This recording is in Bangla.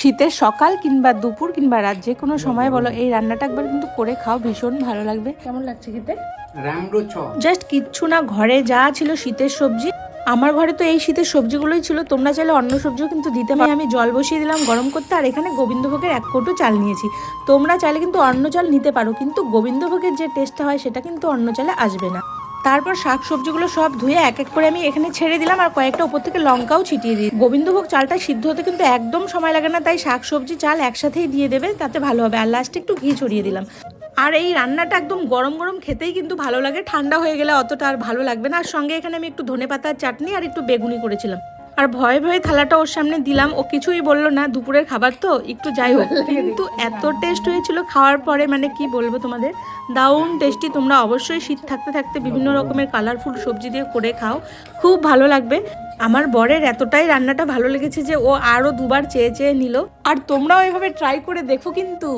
শীতের সকাল কিংবা দুপুর কিংবা রাত যে কোনো সময় বলো এই রান্নাটা একবার কিন্তু করে খাও, ভীষণ ভালো লাগবে। কেমন লাগছে খেতে? জাস্ট কিচ্ছু না, ঘরে যা ছিল শীতের সবজি। আমার ঘরে তো এই শীতের সবজিগুলোই ছিল, তোমরা চাইলে অন্য সবজিও কিন্তু দিতে পারো। আমি জল বসিয়ে দিলাম গরম করতে, আর এখানে গোবিন্দভোগের 1 কৌটো চাল নিয়েছি। তোমরা চাইলে কিন্তু অন্য চাল নিতে পারো, কিন্তু গোবিন্দভোগের যে টেস্টটা হয় সেটা কিন্তু অন্য চালে আসবে না। তারপর শাক সবজিগুলো সব ধুয়ে এক এক করে আমি এখানে ছেড়ে দিলাম, আর কয়েকটা উপর থেকে লঙ্কাও ছিটিয়ে দিই। গোবিন্দভোগ চালটা সিদ্ধ হতে কিন্তু একদম সময় লাগে না, তাই শাক সবজি চাল একসাথেই দিয়ে দেবে, তাতে ভালো হবে। আর লাস্টে একটু ঘি ছড়িয়ে দিলাম। আর এই রান্নাটা একদম গরম গরম খেতেই কিন্তু ভালো লাগে, ঠান্ডা হয়ে গেলে অতটা আর ভালো লাগবে না। আর সঙ্গে এখানে আমি একটু ধনেপাতার চাটনি আর একটু বেগুনি করেছিলাম। আর ভয়ে ভয়ে থালাটা ওর সামনে দিলাম, ও কিছুই বললো না, দুপুরের খাবার তো একটু যাই হোক, কিন্তু এত টেস্ট হয়েছিল খাওয়ার পরে, মানে কি বলবো তোমাদের, দারুণ টেস্টি। তোমরা অবশ্যই শীত থাকতে থাকতে বিভিন্ন রকমের কালারফুল সবজি দিয়ে করে খাও, খুব ভালো লাগবে। আমার বরের এতটাই রান্নাটা ভালো লেগেছে যে ও আরও দুবার চেয়ে চেয়ে নিল। আর তোমরাও এভাবে ট্রাই করে দেখো কিন্তু।